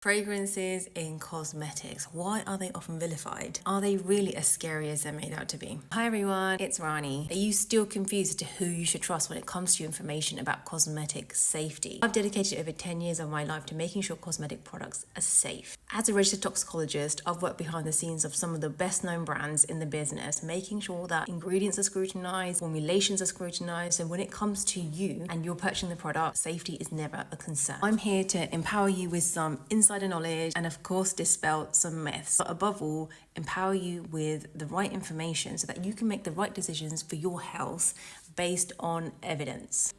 Fragrances in cosmetics. Why are they often vilified? Are they really as scary as they're made out to be? Hi everyone, it's Rani. Are you still confused as to who you should trust when it comes to information about cosmetic safety? I've dedicated over 10 years of my life to making sure cosmetic products are safe. As a registered toxicologist, I've worked behind the scenes of some of the best known brands in the business, making sure that ingredients are scrutinized, formulations are scrutinized, so when it comes to you and you're purchasing the product, safety is never a concern. I'm here to empower you with some insider knowledge and of course dispel some myths, but above all, empower you with the right information so that you can make the right decisions for your health based on evidence.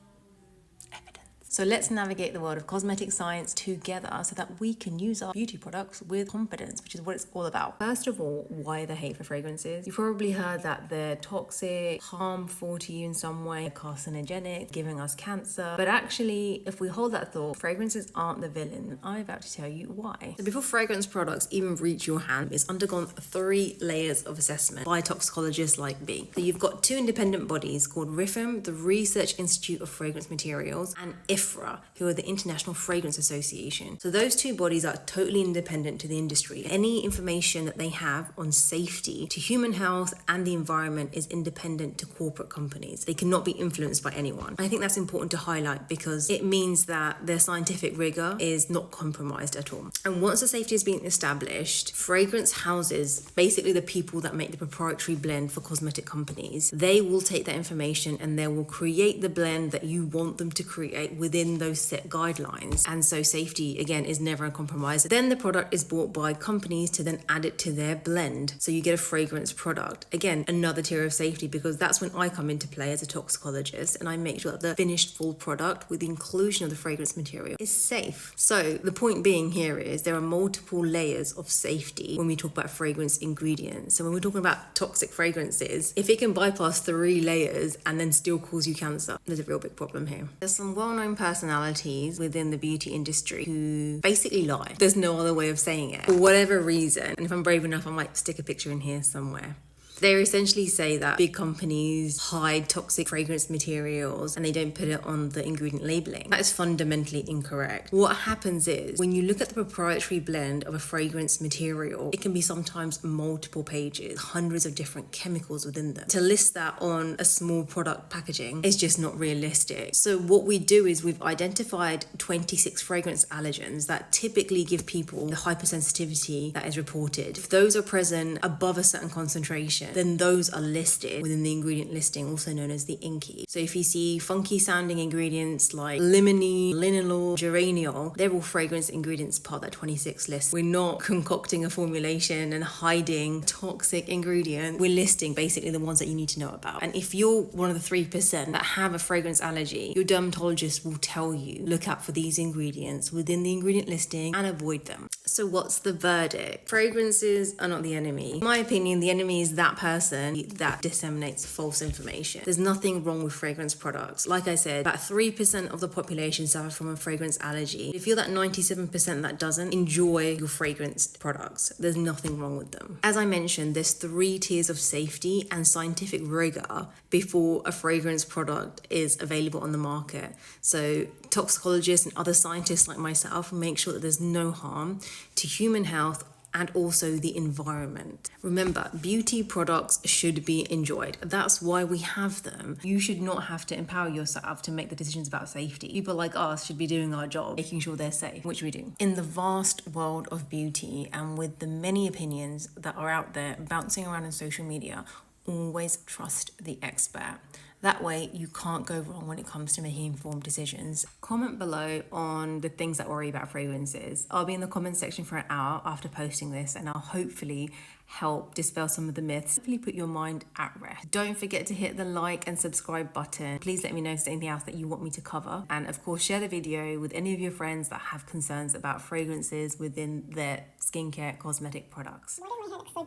So let's navigate the world of cosmetic science together so that we can use our beauty products with confidence, which is what it's all about. First of all, why the hate for fragrances? You've probably heard that they're toxic, harmful to you in some way, carcinogenic, giving us cancer. But actually, if we hold that thought, fragrances aren't the villain. I'm about to tell you why. So before fragrance products even reach your hand, it's undergone 3 layers of assessment by toxicologists like me. So you've got 2 independent bodies called RIFM, the Research Institute of Fragrance Materials, and IFRA, who are the International Fragrance Association. So those 2 bodies are totally independent to the industry. Any information that they have on safety to human health and the environment is independent to corporate companies. They cannot be influenced by anyone. I think that's important to highlight because it means that their scientific rigor is not compromised at all. And once the safety has been established, fragrance houses, basically the people that make the proprietary blend for cosmetic companies, they will take that information and they will create the blend that you want them to create within those set guidelines. And so safety, again, is never a compromise. Then the product is bought by companies to then add it to their blend. So you get a fragrance product. Again, another tier of safety, because that's when I come into play as a toxicologist and I make sure that the finished full product with the inclusion of the fragrance material is safe. So the point being here is there are multiple layers of safety when we talk about fragrance ingredients. So when we're talking about toxic fragrances, if it can bypass 3 layers and then still cause you cancer, there's a real big problem here. There's some well-known personalities within the beauty industry who basically lie. There's no other way of saying it. For whatever reason, and if I'm brave enough, I might stick a picture in here somewhere. They essentially say that big companies hide toxic fragrance materials and they don't put it on the ingredient labeling. That is fundamentally incorrect. What happens is when you look at the proprietary blend of a fragrance material, it can be sometimes multiple pages, hundreds of different chemicals within them. To list that on a small product packaging is just not realistic. So what we do is we've identified 26 fragrance allergens that typically give people the hypersensitivity that is reported. If those are present above a certain concentration, then those are listed within the ingredient listing, also known as the INCI. So if you see funky sounding ingredients like limonene, linalool, geraniol, they're all fragrance ingredients part of that 26 list. We're not concocting a formulation and hiding toxic ingredients. We're listing basically the ones that you need to know about. And if you're one of the 3% that have a fragrance allergy, your dermatologist will tell you, look out for these ingredients within the ingredient listing and avoid them. So what's the verdict? Fragrances are not the enemy. In my opinion, the enemy is that person that disseminates false information. There's nothing wrong with fragrance products. Like I said, about 3% of the population suffer from a fragrance allergy. If you're that 97% that doesn't, enjoy your fragrance products. There's nothing wrong with them. As I mentioned, there's 3 tiers of safety and scientific rigor before a fragrance product is available on the market. So toxicologists and other scientists like myself make sure that there's no harm to human health and also the environment. Remember, beauty products should be enjoyed. That's why we have them. You should not have to empower yourself to make the decisions about safety. People like us should be doing our job, making sure they're safe, which we do. In the vast world of beauty and with the many opinions that are out there bouncing around on social media, always trust the expert. That way you can't go wrong when it comes to making informed decisions. Comment below on the things that worry about fragrances. I'll be in the comment section for an hour after posting this and I'll hopefully help dispel some of the myths, hopefully put your mind at rest. Don't forget to hit the like and subscribe button. Please let me know if there's anything else that you want me to cover. And of course, share the video with any of your friends that have concerns about fragrances within their skincare cosmetic products. Why does my hair look so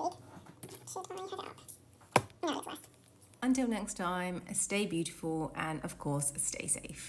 big? Should my head up? No, it's less. Until next time, stay beautiful and of course, stay safe.